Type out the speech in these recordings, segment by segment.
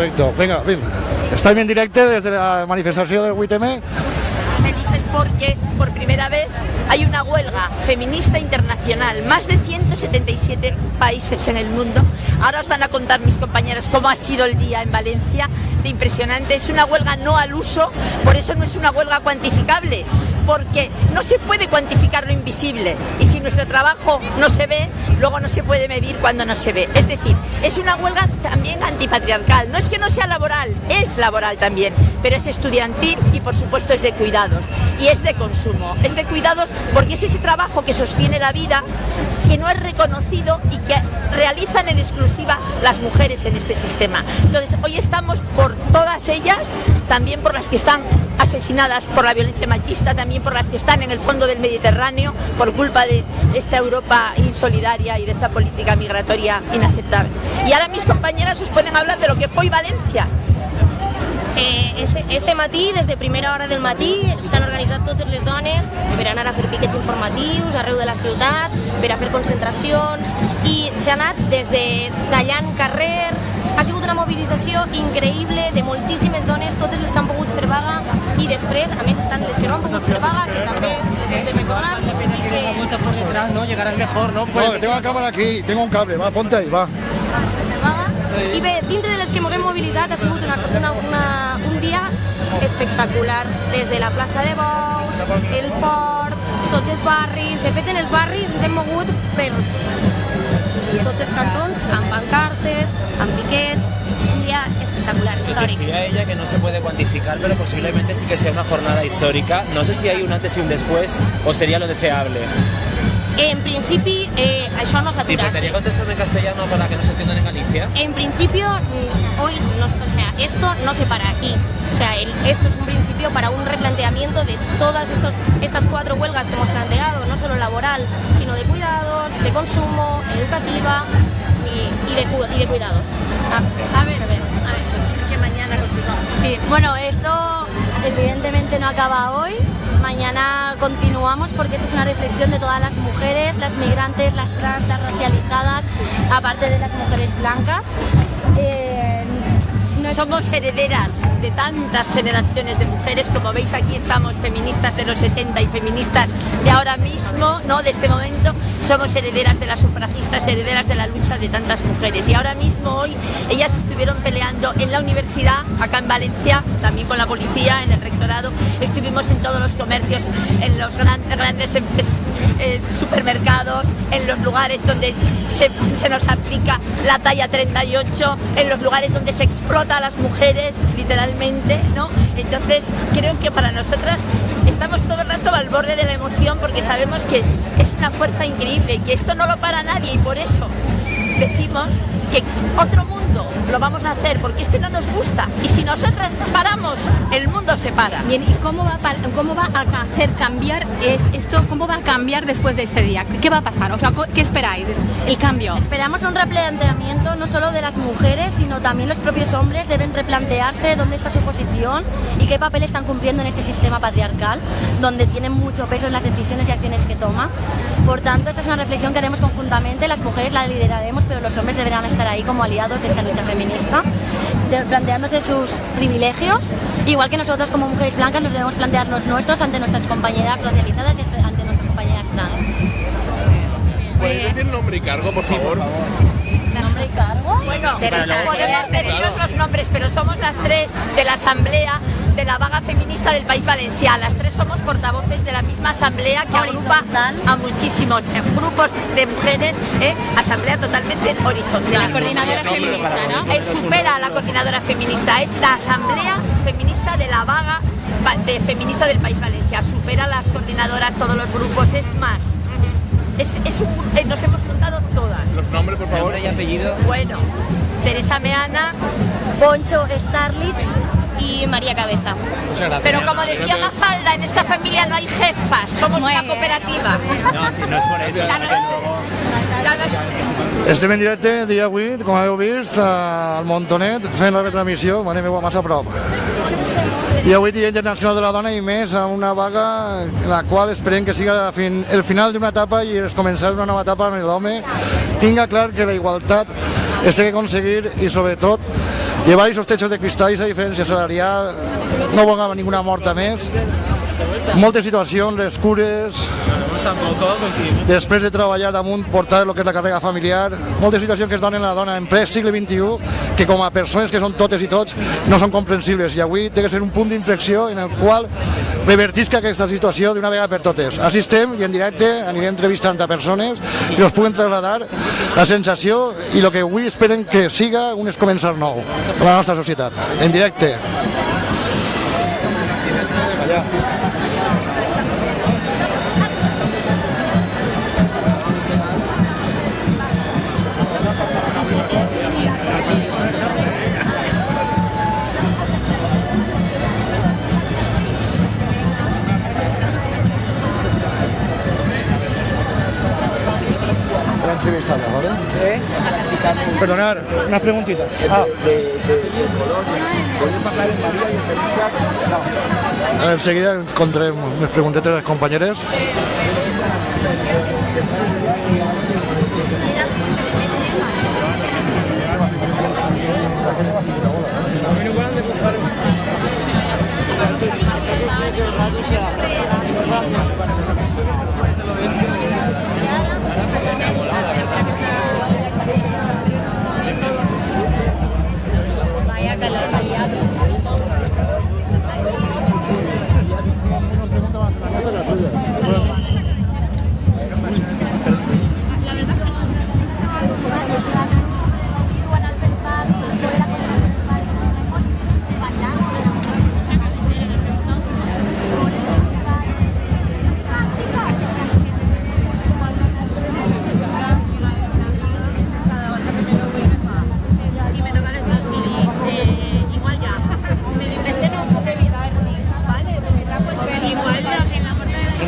Correcto. Venga, bien. Estáis en directo desde la manifestación del 8M. Felices porque por primera vez hay una huelga feminista internacional, más de 177 países en el mundo. Ahora os van a contar mis compañeras cómo ha sido el día en Valencia, de impresionante. Es una huelga no al uso, por eso no es una huelga cuantificable, porque no se puede cuantificar lo invisible, y si nuestro trabajo no se ve, luego no se puede medir cuando no se ve. Es decir, es una huelga también antipatriarcal. No es que no sea laboral, es laboral también, pero es estudiantil y por supuesto es de cuidados y es de consumo. Es de cuidados porque es ese trabajo que sostiene la vida, que no es reconocido y que realizan en exclusiva las mujeres en este sistema. Entonces hoy estamos por todas ellas, también por las que están asesinadas por la violencia machista, también por las que están en el fondo del Mediterráneo por culpa de esta Europa insolidaria y de esta política migratoria inaceptable. Y ahora mis compañeras os pueden hablar de lo que fue Valencia. Este matí, des de primera hora del matí, s'han organitzat totes les dones per anar a fer piquets informatius arreu de la ciutat, per a fer concentracions, i s'ha anat des de tallant carrers. Ha sigut una mobilització increïble de moltíssimes dones, totes les que han pogut fer vaga, i després, a més, estan les que no han pogut fer vaga, que també se sienten recordar, i que... La vuelta por detrás, ¿no? Llegarás mejor, ¿no? No, tengo la cámara aquí, tengo un cable, va, ponte ahí, va. I bé, dintre de les que ens hem mobilitzat ha sigut un dia espectacular, des de la plaça de Bous, el port, tots els barris. De fet, en els barris ens hem mogut per tots els cantons, amb pancartes, amb piquets, un dia espectacular, històric. Decía ella que no se puede cuantificar, pero posiblemente sí que sea una jornada histórica. No sé si hay un antes y un después, o sería lo deseable. En principi, això no s'aturarà. ¿Te importaría contestarme en castellano para que nos entiendan en Galicia? En principio, hoy no, o sea, esto no se para aquí. O sea, esto es un principio para un replanteamiento de todas estas 4 huelgas que hemos planteado, no solo laboral, sino de cuidados, de consumo, educativa y de cuidados. A ver, que mañana continuamos. Sí, bueno, esto evidentemente no acaba hoy. Mañana continuamos porque esto es una reflexión de todas las mujeres, las migrantes, las trans, las racializadas, aparte de las mujeres blancas. Somos herederas de tantas generaciones de mujeres, como veis aquí estamos feministas de los 70 y feministas de ahora mismo, ¿no? De este momento, somos herederas de las sufragistas, herederas de la lucha de tantas mujeres. Y ahora mismo hoy ellas estuvieron peleando en la universidad, acá en Valencia, también con la policía, en el rectorado, estuvimos en todos los comercios, en los grandes supermercados, en los lugares donde se nos aplica la talla 38, en los lugares donde se explota a las mujeres, literalmente, ¿no? Entonces, creo que para nosotras estamos todo el rato al borde de la emoción porque sabemos que es una fuerza increíble y que esto no lo para nadie, y por eso decimos que otro mundo lo vamos a hacer, porque este no nos gusta, y si nosotras paramos, el mundo se para. Bien, ¿y cómo va a hacer cambiar esto? ¿Cómo va a cambiar después de este día? ¿Qué va a pasar? O sea, ¿qué esperáis? El cambio. Esperamos un replanteamiento no solo de las mujeres, sino también los propios hombres deben replantearse dónde está su posición y qué papel están cumpliendo en este sistema patriarcal, donde tienen mucho peso en las decisiones y acciones que toma. Por tanto, esta es una reflexión que haremos conjuntamente, las mujeres la lideraremos, pero los hombres deberán estar ahí como aliados de esta lucha feminista, planteándose sus privilegios, igual que nosotros como mujeres blancas nos debemos plantear los nuestros ante nuestras compañeras racializadas y ante nuestras compañeras trans. ¿Podéis decir nombre y cargo, por favor? ¿Nombre y cargo? Bueno, podemos deciros los nombres, pero somos las 3 de la asamblea de la vaga feminista del País Valencià. Las 3 somos portavoces de la misma asamblea que agrupa a muchísimos grupos de mujeres, asamblea totalmente horizontal. La coordinadora feminista, ¿no? Supera a la coordinadora feminista, es la asamblea feminista de la vaga feminista del País Valencià. Supera las coordinadoras, todos los grupos, es más. Nos hemos juntado todas. Los nombres, por favor. ¿Nombre y apellido? Bueno, Teresa Meana, Poncho Starlich y María Cabeza. Muchas gracias. pero como decía Mafalda, en esta familia no hay jefas, somos una cooperativa. No, si no es por eso. Estem en directe dia 8, com heu vist, al Montonet, fent la retransmissió, mare meva, massa a prop. Dia 8, Dia Internacional de la Dona, i més a una vaga en la qual esperem que siga el final d'una etapa i es començar una nova etapa on l'home tinga clar que la igualtat es té que aconseguir i sobretot llevar esos techos de cristal i la diferència salarial, no vulguem ninguna morta més, moltes situacions, les cures, després de treballar damunt, portar el que és la càrrega familiar, moltes situacions que es donen a la dona en ple segle XXI, que com a persones que són totes i tots no són comprensibles, i avui té que ser un punt d'inflexió en el qual revertisca aquesta situació d'una vegada per totes. Així estem i en directe anirem entrevistant a persones i us puguen trasladar la sensació i el que avui esperen que siga un començar nou a la nostra societat. En directe. Entrevistada, ¿vale? Sí. Perdonar, una preguntita. ¿Podemos hablar en María y en Teresa? No. Enseguida encontré unas preguntetes de las compañeras. Vaya calor, aliado.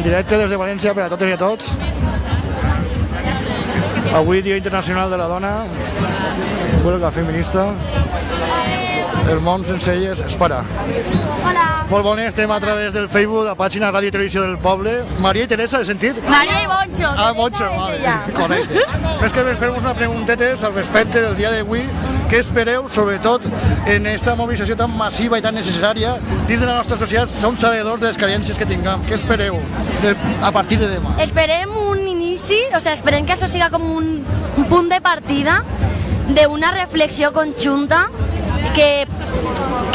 Directe des de València per a totes i a tots. Avui Dia Internacional de la Dona, huelga feminista. El món sense elles es para. Hola. Molt bones, estem a través del Facebook, la pàgina Ràdio i Televisió del Poble. Maria i Teresa, he sentit? Maria i Moncho. Ah, Moncho, vale. Correcte. És que fer-vos una preguntetes al respecte del dia d'avui. Què espereu, sobretot, en aquesta mobilització tan massiva i tan necessària dins de la nostra societat? Som sabedors de les carències que tinguem. Què espereu a partir de demà? Esperem un inici, o sea, esperem que això siga com un punt de partida d'una reflexió conjunta que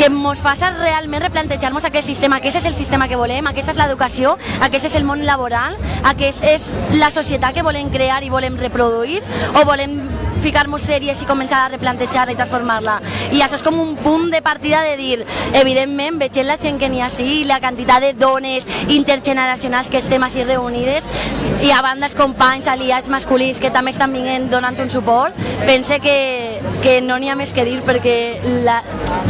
ens faci realment replantejar-nos aquest sistema. Aquest és el sistema que volem, aquesta és l'educació, aquest és el món laboral, aquest és la societat que volem crear i volem reproduir, o volem ficar-nos sèries i començar a replantejar-la i transformar-la. I això és com un punt de partida de dir, evidentment, veient la gent que n'hi ha així, la quantitat de dones intergeneracionals que estem així reunides, i a banda els companys aliats masculins que també estan vinguent donant un suport, pense que no n'hi ha més que dir, perquè la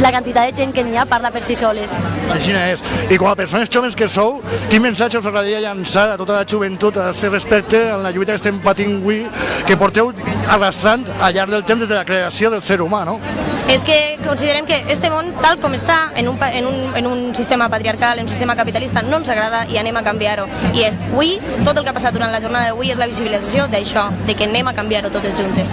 quantitat de gent que n'hi ha parla per si soles. Així és. I com a persones joves que sou, quin missatge us agradaria llançar a tota la joventut a ser respecte a la lluita que estem patint avui, que porteu arrastrant al llarg del temps des de la creació del ser humà, no? És que considerem que este món, tal com està, en un sistema patriarcal, en un sistema capitalista, no ens agrada i anem a canviar-ho. I avui, tot el que ha passat durant la jornada d'avui és la visibilització d'això, de que anem a canviar-ho totes juntes.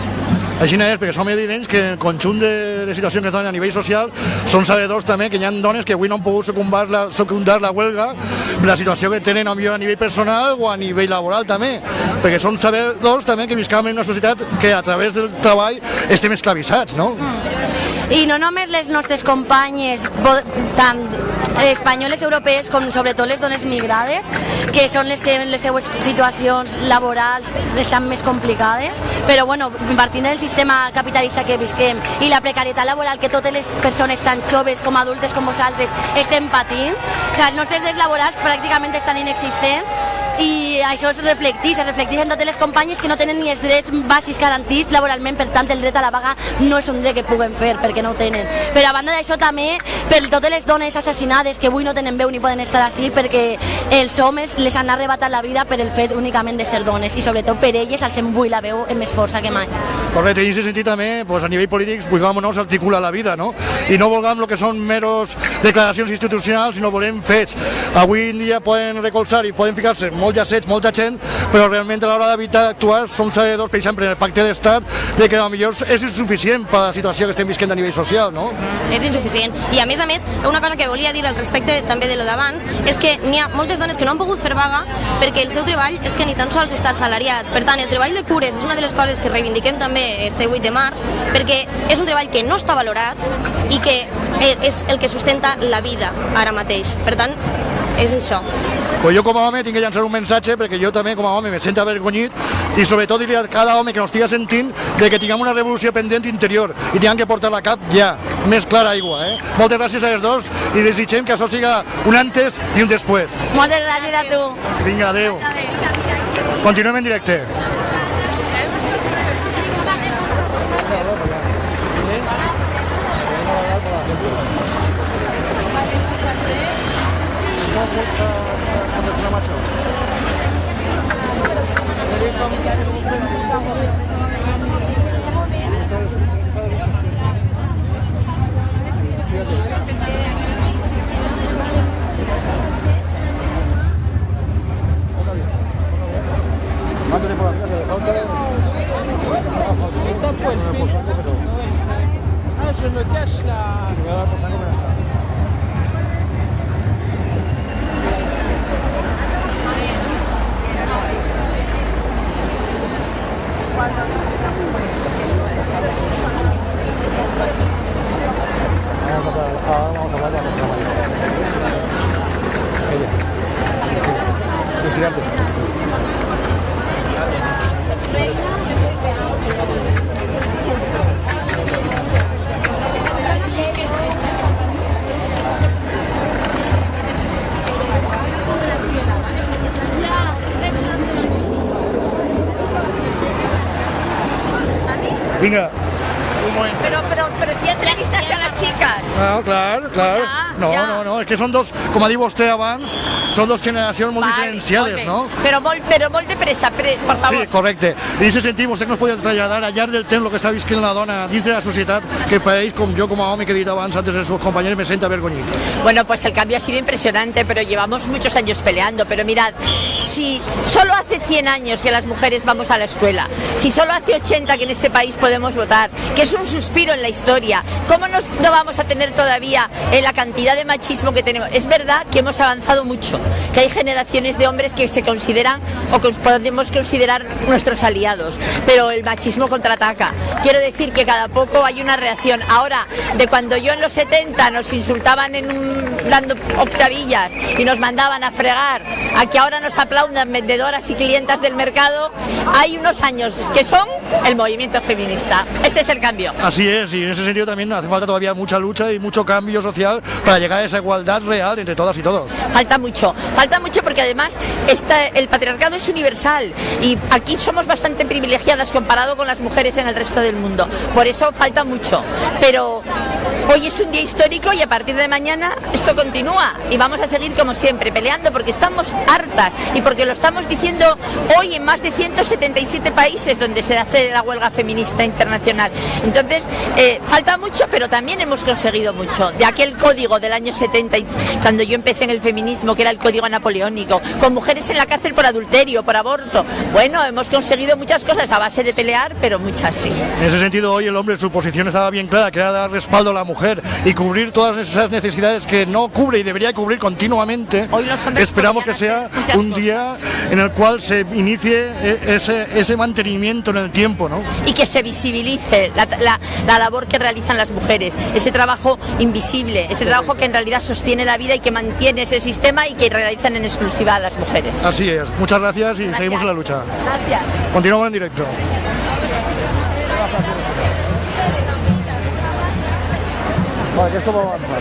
Així és, perquè som evidents que el conjunt de situacions que es donen a nivell social són sabedors també que hi ha dones que avui no han pogut secundar la huelga per la situació que tenen a nivell personal o a nivell laboral també, perquè són sabedors també que visquem en una societat que a través del treball estem esclavitzats, no? I no només les nostres companyes, tant espanyoles, europees, com sobretot les dones migrades, que són les que en les seues situacions laborals estan més complicades, però bueno, partint del sistema capitalista que visquem i la precarietat laboral que totes les persones tan joves com adultes com vosaltres estem patint, o sigui, els nostres drets laborals pràcticament estan inexistents, i això es reflecteix en totes les companyes que no tenen ni els drets bàsics garantits laboralment, per tant el dret a la vaga no és un dret que puguen fer perquè no ho tenen. Però a banda d'això també per totes les dones assassinades que avui no tenen veu ni poden estar així perquè els homes les han arrebatat la vida per el fet únicament de ser dones, i sobretot per elles alcem avui la veu amb més força que mai. Correcte, i en aquest sentit també a nivell polític vulguem articular la vida, no? I no vulguem el que són meros declaracions institucionals, sinó volem fets. Avui en dia poden recolzar i poden ficar-se molts llacets, molta gent, però realment a l'hora d'evitar actuar som sabedors, per exemple, en el pacte d'estat, de que potser és insuficient per la situació que estem visquent a nivell social, no? És insuficient. I a més, una cosa que volia dir al respecte també de lo d'abans és que n'hi ha moltes dones que no han pogut fer vaga perquè el seu treball és que ni tan sols està assalariat. Per tant, el treball de cures és una de les coses que reivindiquem també este 8 de març, perquè és un treball que no està valorat i que és el que sustenta la vida ara mateix. Per tant, és això. Pues jo com a home tinc que llançar un missatge perquè jo també com a home me sento avergonyit i sobretot dir a cada home que nos estigui sentint de que tinguem una revolució pendent interior i tinguem que portar la cap ja, més clara aigua. Moltes gràcies a els dos i desitgem que això siga un antes i un després. Moltes gràcies a tu. Vinga, adeu. Continuem en directe. Mándale por arriba, se falta. Ah, je me cache là. Vamos a hablar de la persona. Ella. Vigilante. Vinga. Pero si entrevistaste a las chicas. Ah, clar. No, és que són dos, com ha dit vostè abans, són dos generacions molt diferenciades, no? Però molt de pressa, por favor. Sí, correcte. I en aquest sentit, vostè que nos podia traslladar al llarg del temps el que està visquent la dona dins de la societat, que per ells, com jo com a home que he dit abans, antes de sus compañeros, me siento avergonyit. Bueno, pues el cambio ha sido impresionante, pero llevamos muchos años peleando. Pero mirad, si solo hace 100 años que las mujeres vamos a la escuela, si solo hace 80 que en este país podemos votar, que es un suspiro en la historia, ¿cómo no vamos a tener todavía la cantidad de machismo que tenemos? Es verdad que hemos avanzado mucho, que hay generaciones de hombres que se consideran o que podemos considerar nuestros aliados, pero el machismo contraataca. Quiero decir que cada poco hay una reacción. Ahora, de cuando yo en los 70 nos insultaban dando octavillas y nos mandaban a fregar, a que ahora nos aplaudan vendedoras y clientas del mercado, hay unos años que son el movimiento feminista. Ese es el cambio. Así es, y en ese sentido también hace falta todavía mucha lucha y mucho cambio social para llegar a esa igualdad real entre todas y todos. Falta mucho porque además el patriarcado es universal y aquí somos bastante privilegiadas comparado con las mujeres en el resto del mundo. Por eso falta mucho, pero hoy es un día histórico y a partir de mañana esto continúa y vamos a seguir como siempre peleando porque estamos hartas y porque lo estamos diciendo hoy en más de 177 países donde se hace la huelga feminista internacional. Entonces, falta mucho, pero también hemos conseguido mucho. De aquel código del año 70, cuando yo empecé en el feminismo, que era el código napoleónico, con mujeres en la cárcel por adulterio, por aborto. Bueno, hemos conseguido muchas cosas a base de pelear, pero muchas sí. En ese sentido, hoy el hombre, su posición estaba bien clara, que era dar respaldo a la mujer y cubrir todas esas necesidades que no cubre y debería cubrir continuamente. Hoy los hombres esperamos que sea un día en el cual se inicie ese mantenimiento en el tiempo, ¿no? Y que se visibilice la labor que realizan las mujeres, ese trabajo invisible, ese trabajo que en realidad sostiene la vida y que mantiene ese sistema y que realizan en exclusiva las mujeres. Así es. Muchas gracias y seguimos en la lucha. Gracias. Continuamos en directo. Vale, que esto va a avanzar,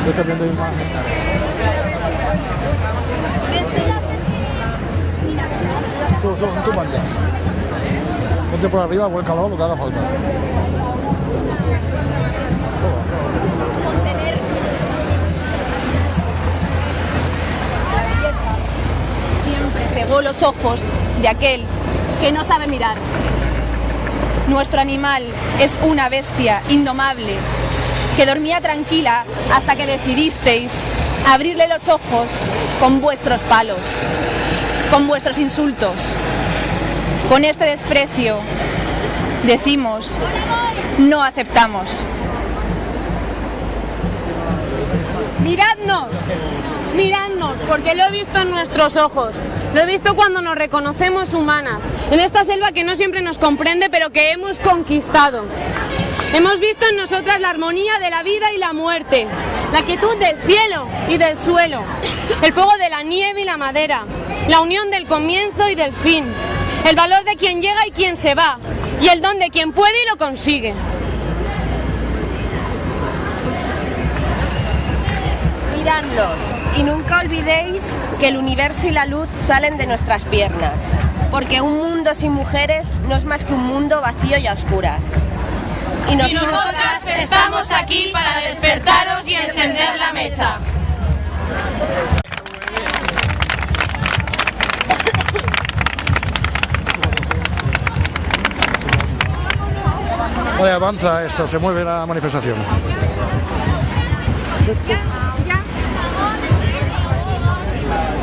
Yo estoy viendo imágenes. Tú mandas. Ponte por arriba, vuélcalo, lo que haga falta. Siempre cegó los ojos de aquel que no sabe mirar. nuestro animal es una bestia indomable que dormía tranquila hasta que decidisteis abrirle los ojos con vuestros palos, con vuestros insultos. Con este desprecio decimos, no aceptamos. Miradnos, miradnos, porque lo he visto en nuestros ojos, lo he visto cuando nos reconocemos humanas, en esta selva que no siempre nos comprende, pero que hemos conquistado. Hemos visto en nosotras la armonía de la vida y la muerte, la quietud del cielo y del suelo, el fuego de la nieve y la madera, la unión del comienzo y del fin, el valor de quien llega y quien se va, y el don de quien puede y lo consigue. Miradnos y nunca olvidéis que el universo y la luz salen de nuestras piernas, porque un mundo sin mujeres no es más que un mundo vacío y a oscuras. Y nosotras estamos aquí para despertaros y encender la mecha. Vale, avanza esto, se mueve la manifestación.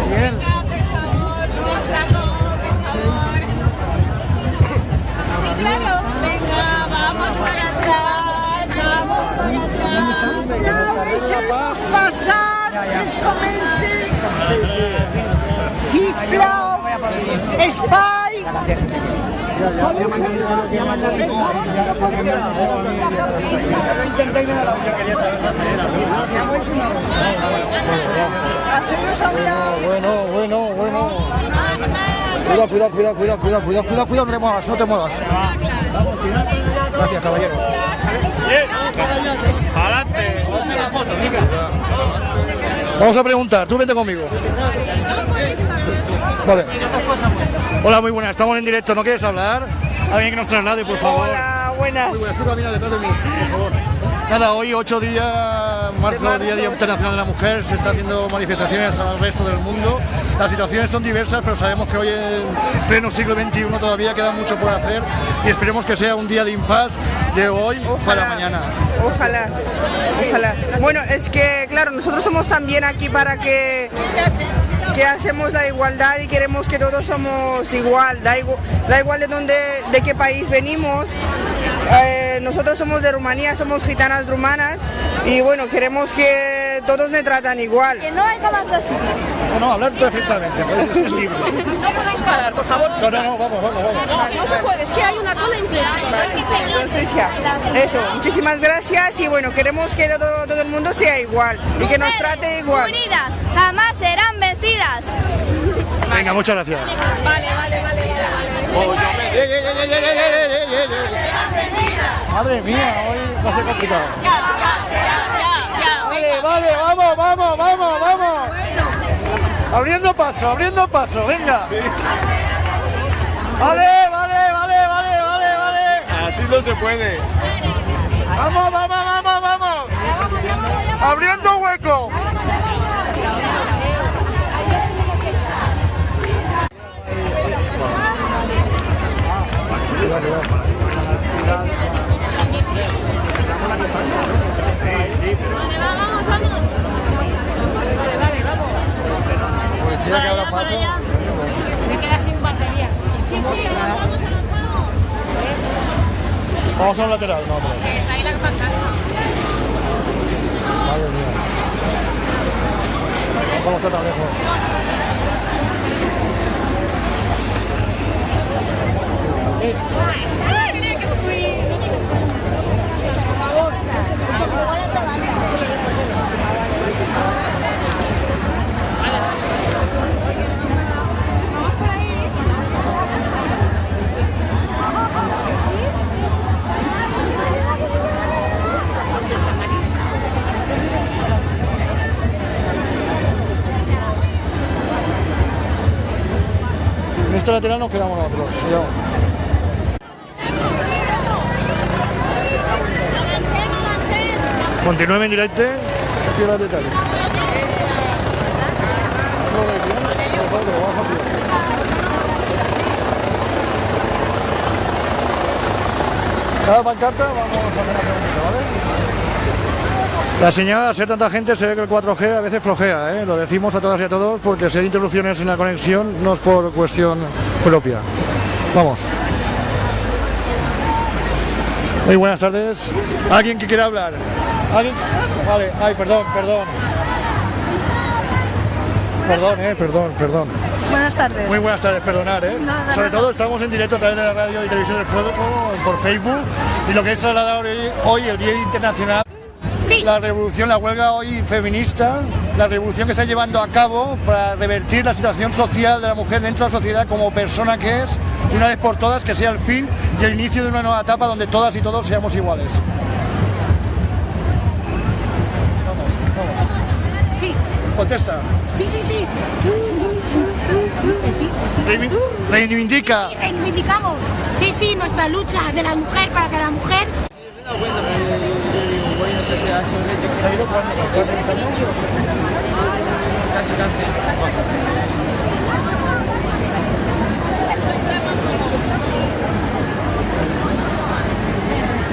Bien. Deixeu-nos passar, que es comenci. Sisplau, espai. Bueno. Cuidado, no te muevas. Gracias, caballero. Adelante. Vamos a preguntar, tú vete conmigo. Vale. Hola, muy buenas, estamos en directo, ¿no quieres hablar? Alguien que nos traslade, por favor. Hola, buenas. Muy buenas, tú camina detrás de mí, por favor. Nada, hoy 8 días, marzo, Día Internacional de la Mujer, se está haciendo manifestaciones al resto del mundo. Las situaciones son diversas, pero sabemos que hoy en pleno siglo XXI todavía queda mucho por hacer y esperemos que sea un día de impas de hoy para mañana. Ojalá. Bueno, es que, claro, nosotros somos también aquí para que hacemos la igualdad y queremos que todos somos igual, da igual de qué país venimos. Nosotros somos de Rumanía, somos gitanas rumanas y bueno, queremos que todos me tratan igual. Que no haya más racismo. No, hablar perfectamente, pues es libre. No podéis parar, por favor. No, vamos. No se puede, es que hay una cola impresionante. Entonces ya, eso, muchísimas gracias y bueno, queremos que todo el mundo sea igual y que nos trate igual. Unidas, jamás serán vencidas. Venga, muchas gracias. Vale. Madre mía, hoy va a ser complicado. Vale, vamos. Abriendo paso, venga. Vale. Así no se puede. Vamos. Abriendo hueco. Policía que ahora paso. Me queda sin baterías. Vamos a un lateral, no atrás. Está ahí la pancarta. Madre mía. ¿Cómo está tan lejos? En este lateral nos quedamos nosotros. Continuem en directe aquí a la detalla. Cada pancarta vamos a hacer una preguntita, ¿vale? La señal, al ser tanta gente, se ve que el 4G a veces flojea, ¿eh? Lo decimos a todas y a todos porque si hay interrupciones en la conexión no es por cuestión propia. Vamos. Muy buenas tardes. ¿Alguien que quiera hablar? ¿Alguien? Vale, ay, perdón. Perdón. Buenas tardes. Muy buenas tardes, perdonar, ¿eh? Sobre todo estamos en directo a través de la radio y televisión del Fuego por Facebook y lo que es trasladar hoy el Día Internacional. Sí. La revolución, la huelga hoy feminista, la revolución que está llevando a cabo para revertir la situación social de la mujer dentro de la sociedad como persona que es, y una vez por todas que sea el fin y el inicio de una nueva etapa donde todas y todos seamos iguales. Vamos. Sí. Contesta. Sí. Reivindica. Sí, reivindicamos. Sí, nuestra lucha de la mujer para que la mujer...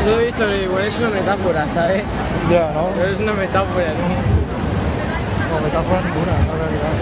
Lo he visto, pero igual es una metáfora, ¿sabes? Ya, ¿no? Es una metáfora, ¿no? No, metáfora ninguna, no realidad.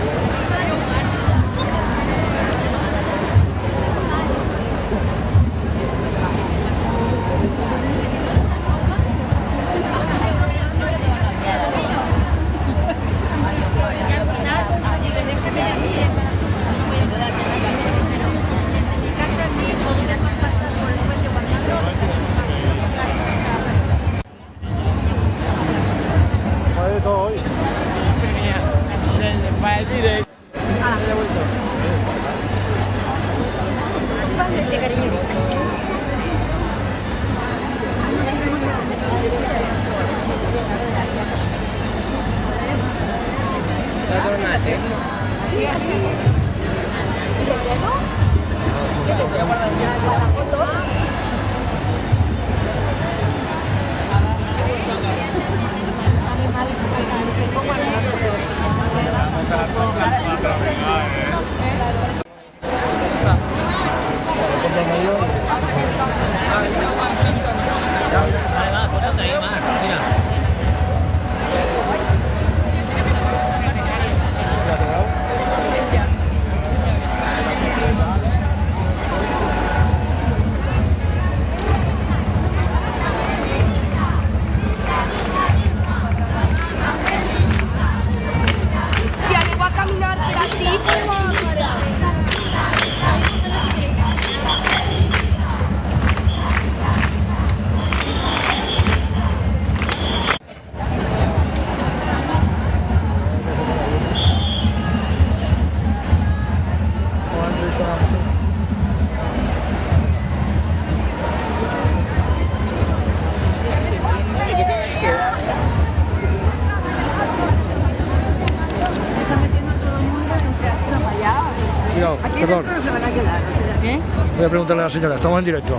Perdón. Se van a quedar, o sea, ¿qué? Voy a preguntarle a la señora, estamos en directo.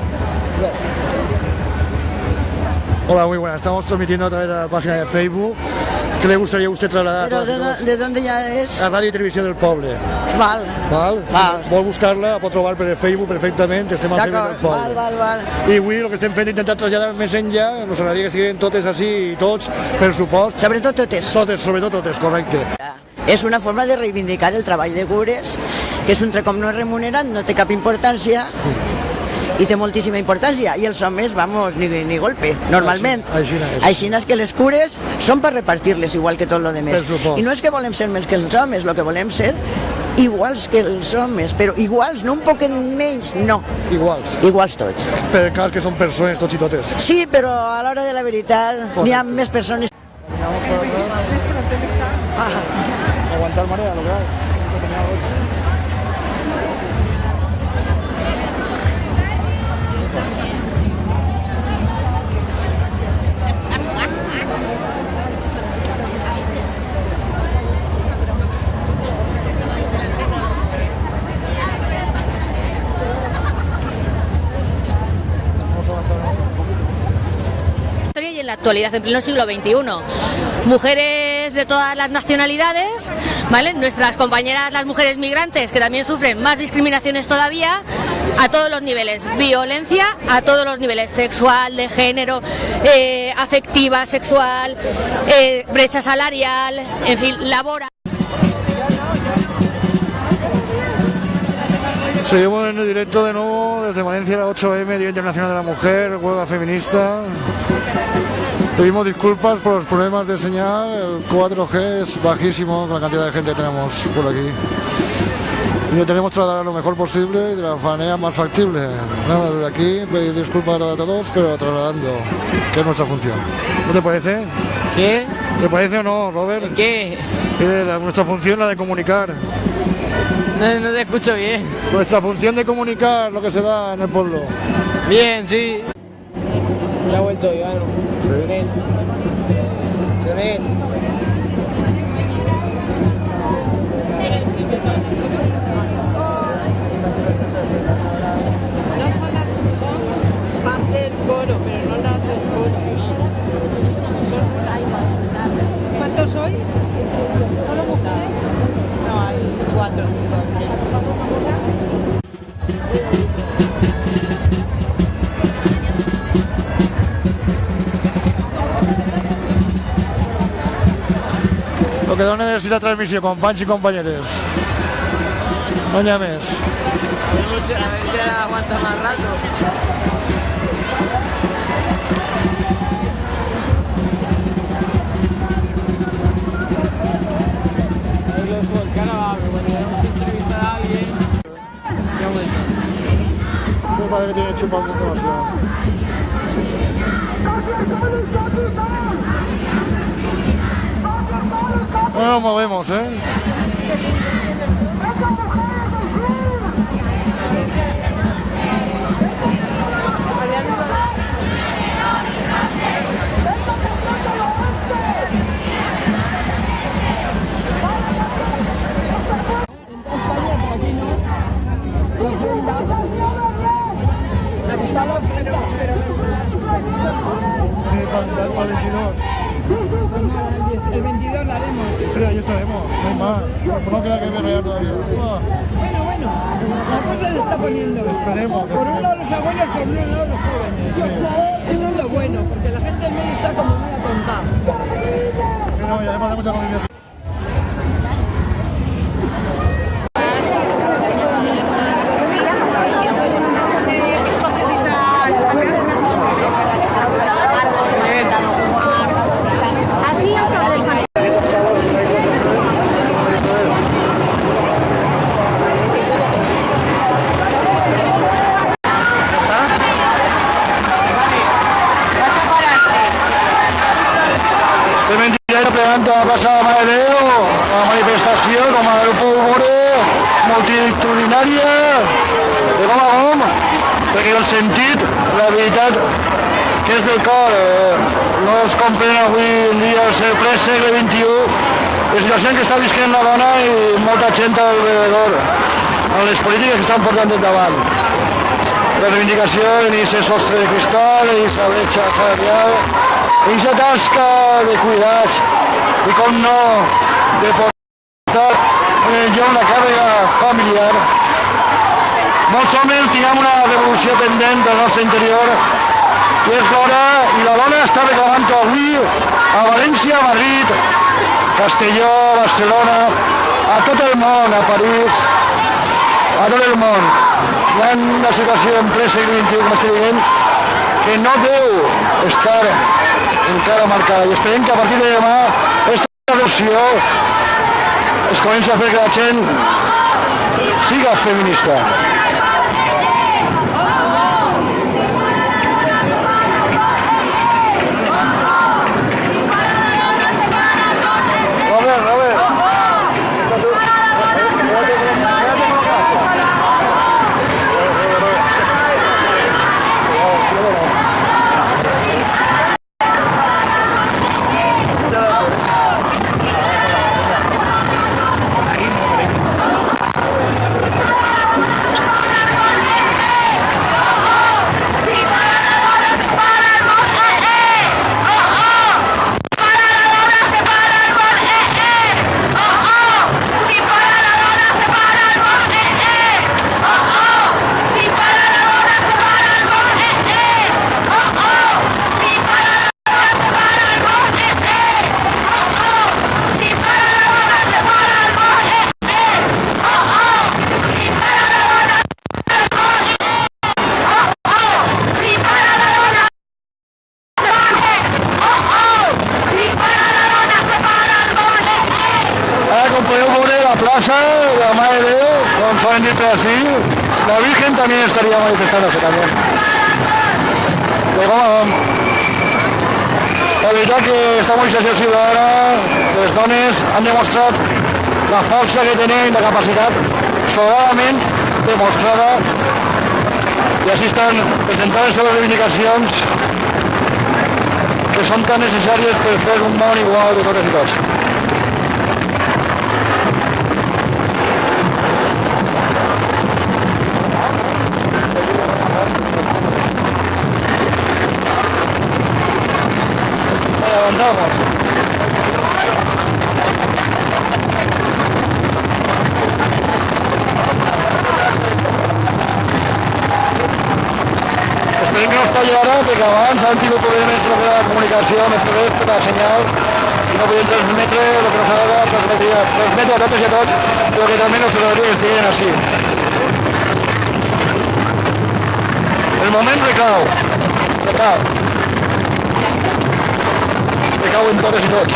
Hola, muy buenas, estamos transmitiendo a través de la página de Facebook. ¿Qué le gustaría a usted trasladar? Però de dónde ya es? La Ràdio i Televisió del Poble. Val. Si vol buscar-la, pot trobar per Facebook perfectament, estem al servei del poble. Val. I avui el que estem fent és intentar traslladar més enllà, ens agradaria que siguin totes així i tots, per supost. Sobretot totes. Sobretot totes, correcte. És una forma de reivindicar el treball de cures, que és un com no és remunerat, no té cap importància, i té moltíssima importància, i els homes, vamos, ni golpe, normalment. Així és que les cures són per repartir-les, igual que tot lo demés. I no és que volem ser més que els homes, el que volem ser iguals que els homes, però iguals, no un poquet menys, no. Iguals. Iguals tots. Per cas que són persones tots i totes. Sí, però a l'hora de la veritat n'hi ha més persones. Aguantar marea, lo que hay. Y en la actualidad, en pleno siglo XXI, mujeres de todas las nacionalidades, ¿vale? Nuestras compañeras, las mujeres migrantes, que también sufren más discriminaciones todavía, a todos los niveles, violencia a todos los niveles, sexual, de género, afectiva, sexual, brecha salarial, en fin, laboral. Seguimos en el directo de nuevo desde Valencia, la 8M, Día Internacional de la Mujer, huelga feminista. Pedimos disculpas por los problemas de señal, el 4G es bajísimo con la cantidad de gente que tenemos por aquí. Intentaremos trasladar lo mejor posible y de la manera más factible. Nada, desde aquí pedir disculpas a todos, pero trasladando, que es nuestra función. ¿No te parece? ¿Qué? ¿Te parece o no, Robert? ¿Qué? Nuestra función, la de comunicar. No te escucho bien. Nuestra función de comunicar lo que se da en el pueblo. Bien, sí. Ya ha vuelto Iván. Sí. Jonet. ¿Cuántos sois? ¿Solo mujeres? No, hay 4 o 5. Lo que dona és la transmissió, companys i companyeres. No n'hi ha més. A ver si ahora aguanta más rato. Mi padre tiene chupado demasiado. No nos movemos, ¿eh? La que está a la ofrenda, pero no son las sostenidas. Sí, para el 22. Pues nada, el 22 la haremos. Sí, ahí estaremos, no hay más. No queda que ver todavía. Bueno, la cosa se está poniendo. Esperemos. Por un lado los abuelos, por un lado los jóvenes. Sí. Eso es lo bueno, porque la gente en medio está como muy atontada. Sí, no, y además hay mucha conciencia. La plaça de Mare de Déu, la manifestació com a grup multitudinària de com, perquè el sentit, la veritat, que és del cor, no es comprèn avui en dia el ple segle XXI, la situació en què està visquent la dona i molta gent alrededor, en les polítiques que estan portant endavant. La reivindicació en aquest sostre de cristal, en aquesta bretxa salarial, en aquesta tasca de cuidats, i com no, de portar ja una càrrega familiar. Molts homes tinguem una revolució pendent del nostre interior i és l'hora, i la dona està reclamant avui a València, a Madrid, Castelló, Barcelona, a tot el món, a París, a tot el món. Hi ha una situació en ple segle XXI, com estic dient, que no deu estar encara marcada i esperem que a partir de demà aquesta revolució es comença a fer que la gent siga feminista. Robert. plaza, la Madre de Dios, como suelen decir así, la Virgen también estaría manifestándose también. Luego, la veritat que aquesta mobilització ciutadana, les dones han demostrat la força que tenen i la capacitat sobradament demostrada i així estan presentant les seves reivindicacions que són tan necessàries per fer un món igual de totes i tots. Avanzamos. Esperem que no es talli ara, perquè abans han tingut problemes amb la comunicació, més que res per la senyal, i no podem transmetre el que no s'ha de transmetre a totes i a tots, però que també no s'agradaria que estiguin així. El moment recau en totes i tots.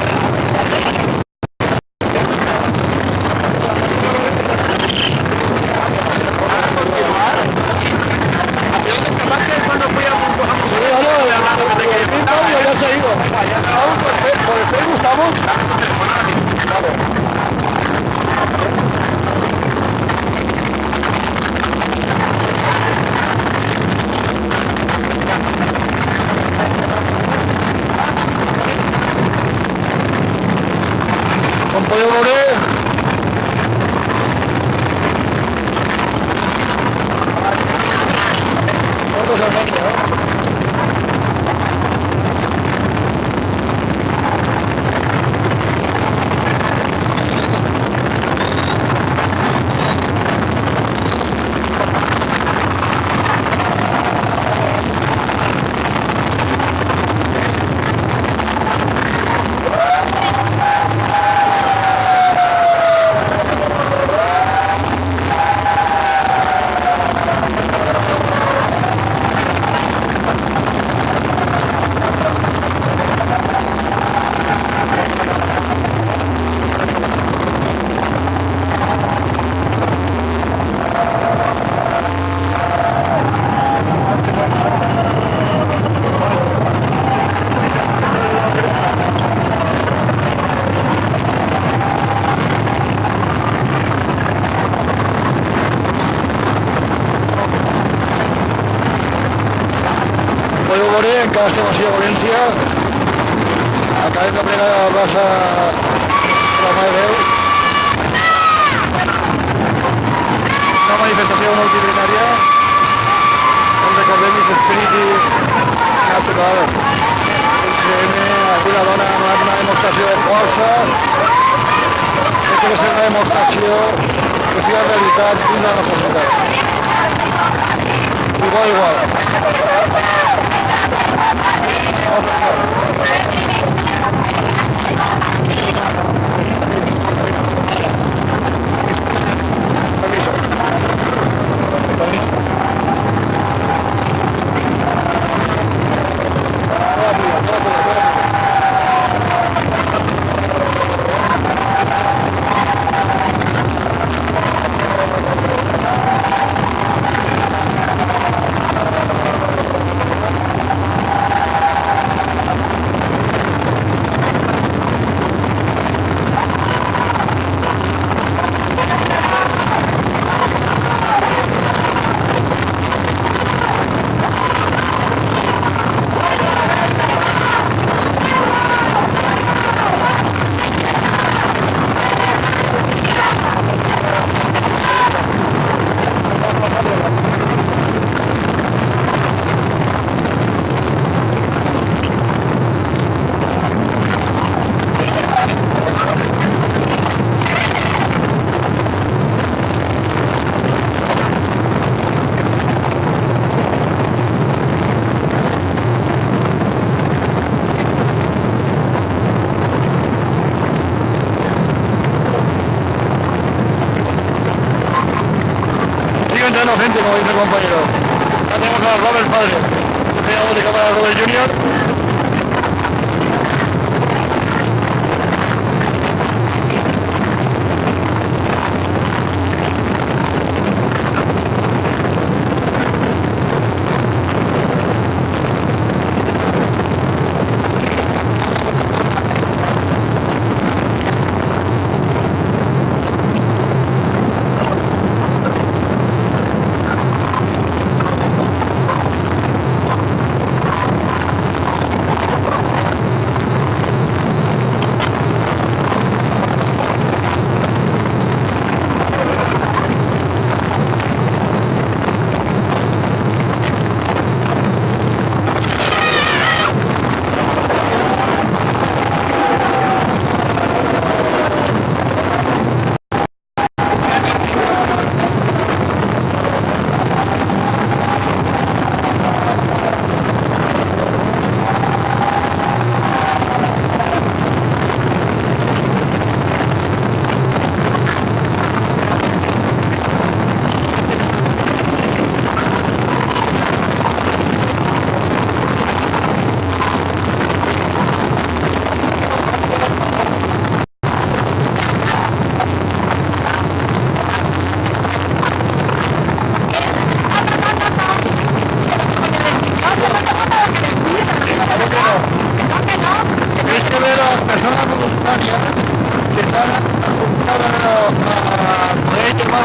Ya se ha ido. Por el Facebook estamos. Com podeu veure, encara estem així a València, acabem de plegar a la plaça de la Mare de Déu. Una manifestació multitudinària on recordem l'espírit natural. Aquí la dona ha donat una demostració de força, que ha de ser una demostració que sigui realitat dins de la nostra societat. Igual. Gente, como dice el compañero. Ya tenemos a Robert padre. Tenemos de cámara a Robert Jr.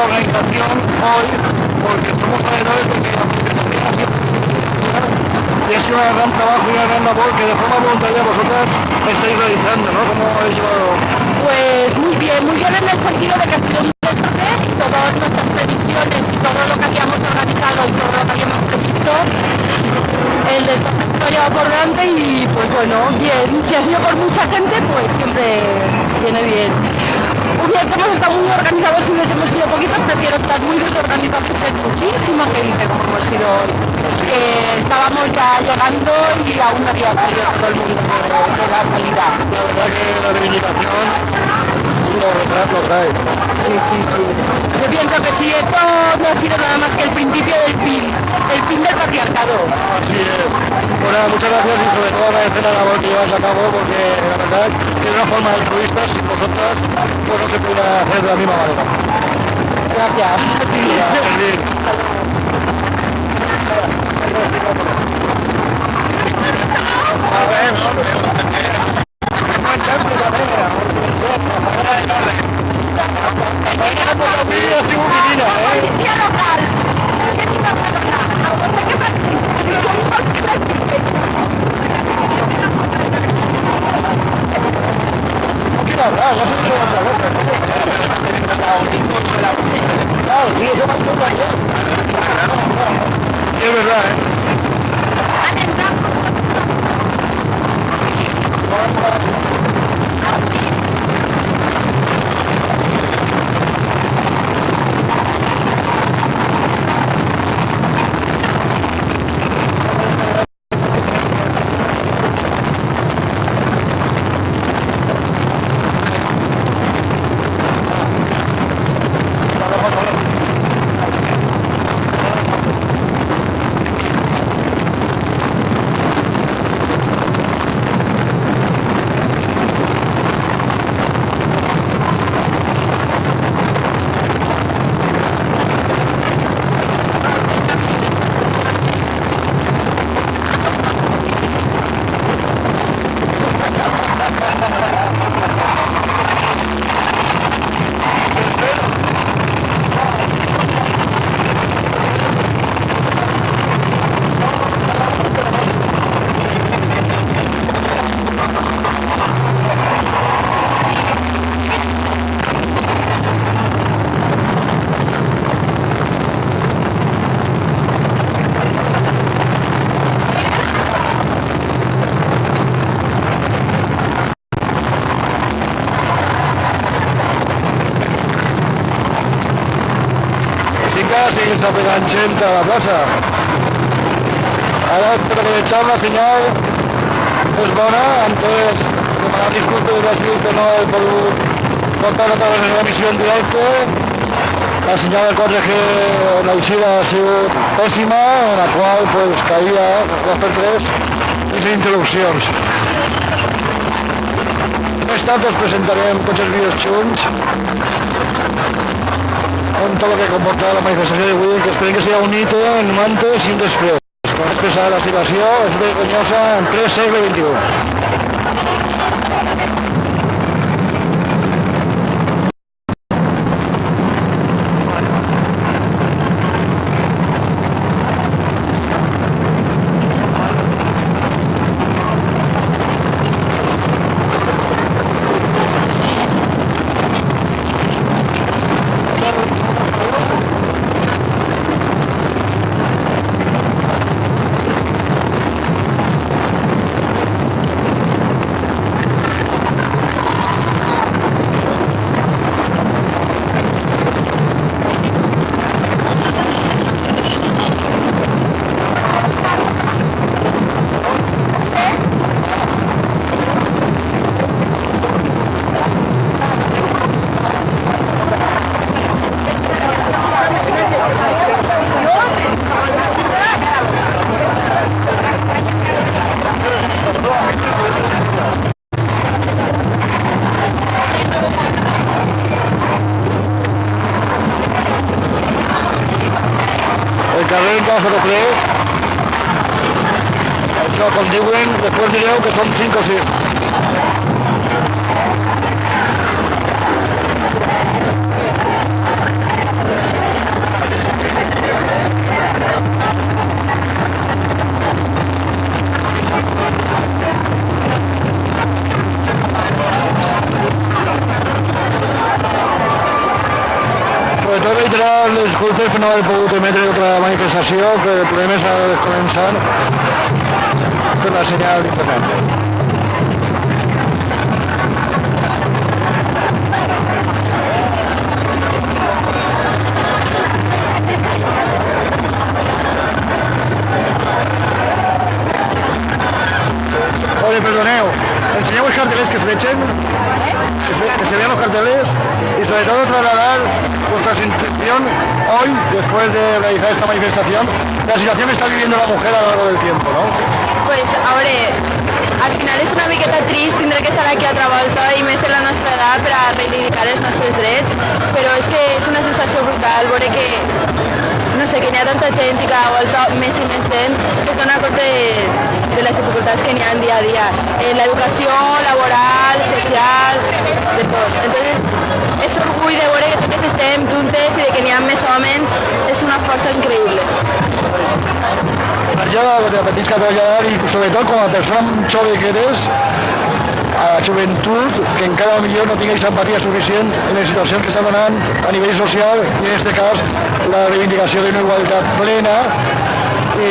organización hoy, porque somos sabedores de que la manifestación ha sido y es un gran trabajo y una gran labor que de forma voluntaria vosotras estáis realizando, ¿no? ¿Cómo habéis llevado? Pues muy bien en el sentido de que ha sido un desorden y todas nuestras previsiones y todo lo que habíamos organizado y todo lo que habíamos previsto, el desorden se lo ha llevado por delante y pues bueno, bien. Si ha sido por mucha gente, pues siempre viene bien. Hubiésemos estado muy organizados si hubiésemos sido poquitos, prefiero estar muy desorganizados y ser muchísima gente como hemos sido hoy. Estábamos ya llegando y aún no había salido todo el mundo de la salida. La verdad que la reivindicación lo trae. Sí. Yo pienso que sí, esto no ha sido nada más que el principio del fin del patriarcado. Así es. Bueno, muchas gracias y sobre todo agradecer la labor que llevas a cabo porque la verdad que de una forma altruista, sin vosotras, pues no se puede hacer de la misma manera. Gracias. Policía local. Ya se ha hecho otra vez. Claro, sí, eso me ha hecho ayer. Es verdad, Seguís pegant gent a la plaça. Ara, per aprovechar la senyal és bona, antes demanar disculpes de si que no he pogut portar a toda la emisión en directo. La señal del 4G en la eixida ha sigut pèssima, en la qual pues, caïa 2x3 i sense interrupcions. Més tard us presentarem tots els vídeos junts con todo lo que comporta la manifestació d'avui, que esperem que sigui un hito en un antes i un després. Com expressar la situació és vergonyosa en ple segle XXI. Carrer en casa de ple, això com diuen, després direu que som 5 o 6. Sobretot reiterar les disculpes per no haver pogut emetre otra manifestació, que el problema és ara de començar per la senyal d'internet. Oye, perdoneu, enseñeu els carteles que es vechen, que se vean los carteles y sobre todo trasladar vuestra sensación hoy, después de realizar esta manifestación, la situación que está viviendo la mujer a lo largo del tiempo, ¿no? Pues, a veure, al final és una miqueta trist tindre que estar aquí a altra volta i més en la nostra edat per a reivindicar els nostres drets, però és que és una sensació brutal veure que, no sé, que n'hi ha tanta gent i cada volta més i més gent que es dona compte de les dificultats que n'hi ha dia a dia, en l'educació laboral, social, de tot. Entonces, és orgull de veure que totes estem juntes i de que n'hi ha més homes, és una força increïble. Ja la petits que treballar i sobretot com a persona jove que eres, a la joventut, que encara millor no tinguis empatia suficient en les situacions que estan donant a nivell social i en aquest cas la reivindicació d'una igualtat plena i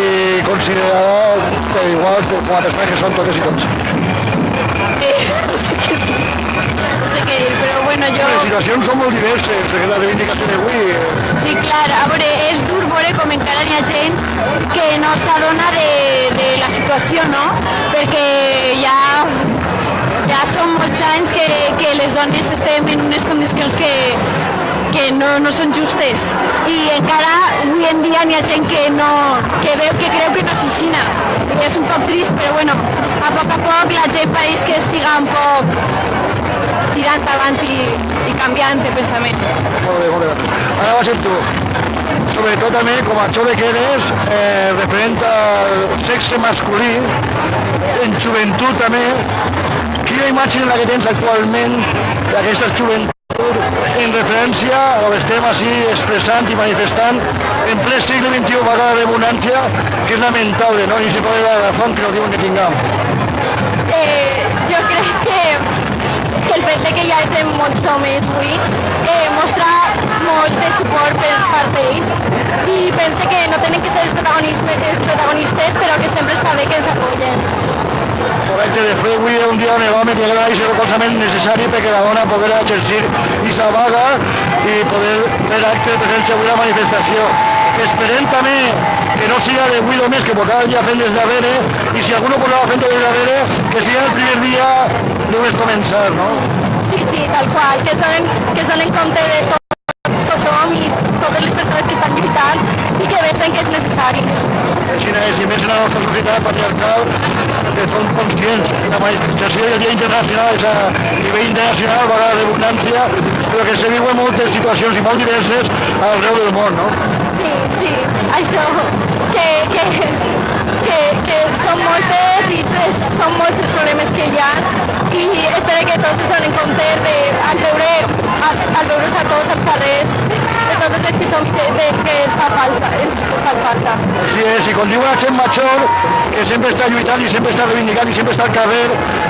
considerada que igual com a persones que són totes i tots. No sé què dir, però bueno, jo... Les situacions són molt diverses, la reivindicació d'avui... Sí, clar, a veure, és dur veure com encara n'hi ha gent que no s'adona de la situació, no? Perquè ja són molts anys que les dones estem en unes condicions que no són justes i encara avui en dia n'hi ha gent que creu que no és així i és un poc trist, però bueno, a poc la gent pareix que estiga un poc tirant avant i canviant de pensament. Molt bé, ara va ser tu. Sobretot també, com a jove que eres, referent al sexe masculí, en joventut també, quina imatge la que tens actualment d'aquesta joventut en referència a lo que estem així expressant i manifestant en ple segle XXI vagada d'abundància, que és lamentable, no? Ni se pot dar la razón que nos diuen que tinguem. Jo crec que el fet que hi hagi molts homes avui mostra molt de suport per part d'ells i pense que no tenen que ser els protagonistes, però que sempre està bé que ens apoyen. Correcte, de fet avui és un dia on l'home té aquest recolzament necessari perquè la dona poder exercir aquesta vaga i poder fer acte de presència avui a la manifestació. Esperem també que no siga d'avui només, que portava ja fent des darrere, i si algú no portava fent des darrere, que siga el primer dia només començar, no? Sí, tal qual, que es donen compte de tothom i totes les persones que estan lluitant i que veuen que és necessari. Així és, i més en la nostra societat patriarcal, que són conscients. La manifestació del Dia Internacional és a nivell internacional, vegada d'abundància, però que se viuen moltes situacions i molt diverses arreu del món, no? Sí, això, que són moltes i són molts els problemes que hi ha i espero que tots es donen compte al veure's a tots als carrers de totes les que ens fa falta. Així és, i com diu la gent major, que sempre està lluitant i sempre està reivindicant i sempre està al carrer,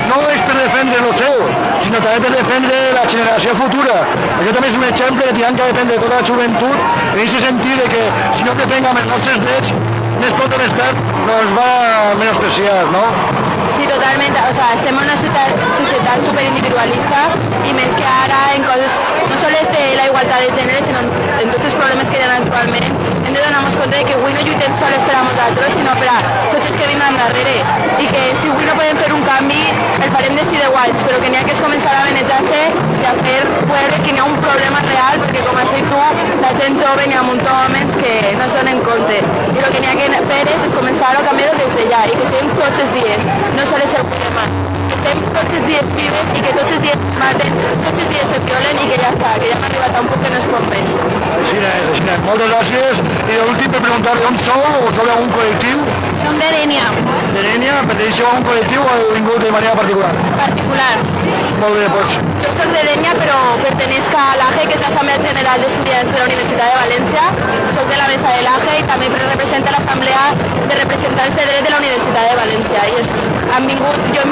no és per defendre el seu, sinó també per defendre la generació futura. Això també és un exemple que tindran que defendre tota la joventut, en aquest sentit de que si no defengam els nostres drets, més pot l'Estat nos va menospreciar, no? Sí, totalment. O sea, estem en una societat superindividualista i més que ara en coses no sols de la igualtat de gènere, sinó en tots els problemes que hi ha actualment, hem de donar-nos compte que avui no lluitem sols per a nosaltres, sinó per a tots els que vindran darrere. I que si avui no podem fer un canvi, el farem de 6 anys, però que n'hi ha que començar a manejar-se i a fer veure que n'hi ha un problema real, perquè com has dit tu, la gent jove n'hi ha un munt d'homes que no es donen compte. I el que n'hi ha que fer és començar a canviar-ho des d'allà i que siguem tots els dies, no sols el problema. Que estem tots els dies vives i que tots els dies es maten, tots els dies es violen i que ja està, que ja hem arribat a un punt que no es pot més. Així és. Moltes gràcies. I l'últim per preguntar d'on sou o sou d'algun col·lectiu? Som de Dénia. De Dénia? Perteneixeu a un col·lectiu o heu vingut de manera particular? Particular. Molt bé, doncs. Jo soc de Dénia, però pertenezco a l'AGE, que és l'Assemblea General d'Estudiants de la Universitat de València. Soc de la mesa de l'AGE i també represento l'Assemblea de Representants de Dret de la Universitat de València. I jo hem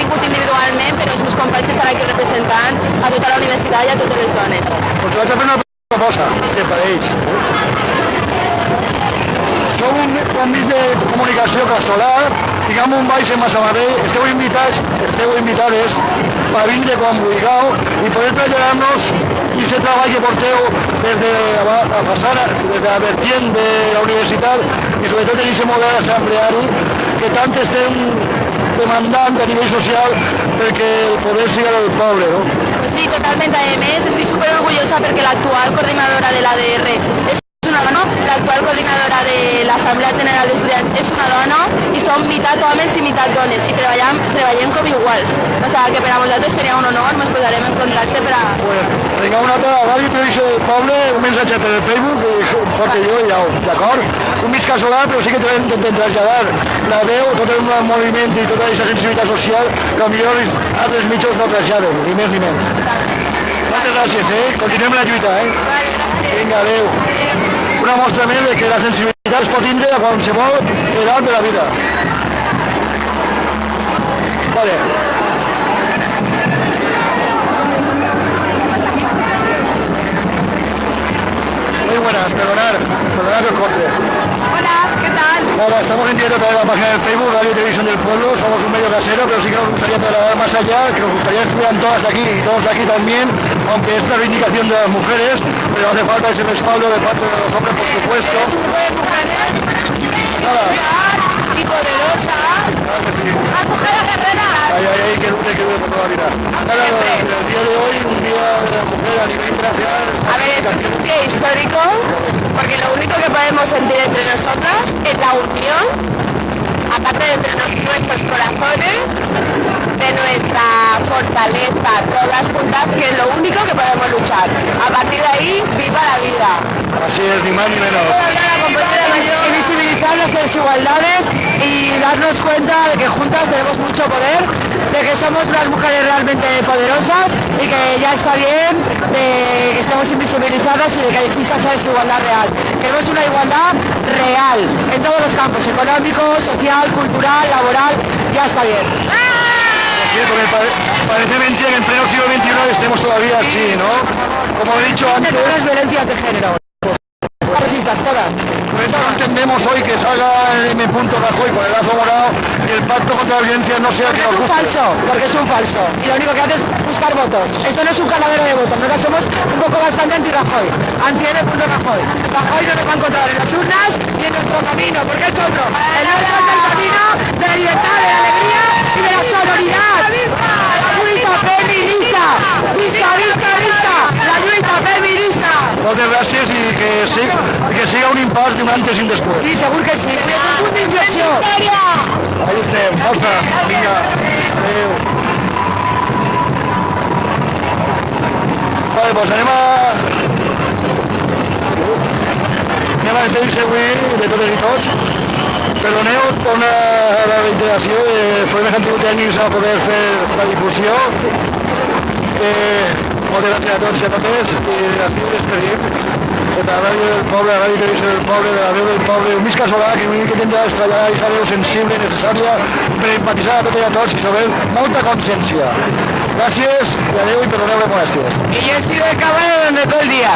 vingut individualment, però els meus companys estan aquí representant a tota la universitat i a totes les dones. Pues vaig a fer una proposa que per ells. Som un mig de comunicació casolà, tinguem un baix en Massamagrell, esteu invitades a vindre quan vulgueu i poder traslladar-nos aquest treball que porteu des de la façana, des de la vertient de la universitat i sobretot en aquest model assembleari que tant estem demandant a nivell social perquè el poder siga del poble, no? Pues sí, totalment. A més, estic super orgullosa perquè l'actual coordinadora de l'ADR és una dona, l'actual coordinadora de l'Assemblea General d'Estudiants és una dona i som meitat homes i meitat dones i treballem com iguals. O sigui que per a nosaltres seria un honor, ens posarem en contacte per a... Vinga, una altra ràdio i televisió del poble, un missatge per el Facebook, que porto jo i au, d'acord? Un mig casolà, però sí que intentem traslladar la veu, tot el moviment i tota aquesta sensibilitat social que potser els altres mitjos no traslladen, ni més ni menys. Moltes gràcies, continuem la lluita, Vinga, adeu. Una mostra més de que la sensibilitat es pot tindre a qualsevol edat de la vida. Vale. Muy buenas, perdonad que corte. Hola, ¿qué tal? Hola, estamos en directo a través de la página del Facebook, Radio y Televisión del Pueblo. Somos un medio casero, pero sí que nos gustaría trasladar más allá, que nos gustaría que estuvieran todas aquí y todos aquí también, aunque es una reivindicación de las mujeres, pero hace falta ese respaldo de parte de los hombres, por supuesto. Nada. Y poderosas. Claro que sí. Las mujeres guerreras. Ay, que dure por toda la vida. Nada, el día de hoy, un día de la mujer a nivel internacional. A ver, este es un día histórico, porque lo único que podemos sentir entre nosotras es la unión, aparte de entre nuestros corazones, de nuestra fortaleza, todas juntas, que es lo único que podemos luchar. A partir de ahí, viva la vida. Así es, ni más ni menos. Y visibilizar las desigualdades y darnos cuenta de que juntas tenemos mucho poder, de que somos unas mujeres realmente poderosas y que ya está bien de que estemos invisibilizadas y de que exista esa desigualdad real. Queremos una igualdad real en todos los campos, económico, social, cultural, laboral, ya está bien. Sí, porque parece mentira que en pleno siglo XXI estemos todavía así, ¿no? Como he dicho antes... Todas las violencias de género. Racistas, todas. Por eso no entendemos hoy que salga el M. Rajoy con el lazo morado y el pacto contra la violencia no sea que nos guste. Porque es un falso. Y lo único que hace es buscar votos. Esto no es un caladero de votos. Nosotros somos un poco bastante anti-Rajoy. Anti-M. Rajoy. Rajoy no nos va a encontrar en las urnas y en nuestro camino, porque es otro. El nuestro es el camino de la libertad, de la alegría y de la solidaridad. La lluita feminista. Visca, visca, visca. La lluita feminista. Moltes gràcies i que siga un impàs d'un antes i un després. Sí, segur que sí. És un punt d'inflexió. Ahí estem, mostra. Vinga. Adéu. Vale, doncs anem a despedir-se avui de totes i tots. Perdoneu per la reiteració de problemes que han tingut tècnics a poder fer la difusió. Moltes gràcies a tots i a totes i així ho despedim de la ràdio del poble, la ràdio i televisió del poble, de la veu del poble, un mig casolà que l'únic que tindrà és treballar aquesta veu sensible i necessària per empatitzar a totes i a tots i sobre molta consciència. Gràcies i adeu i perdoneu les molèsties. Y yo he sido el cabrón de todo el día.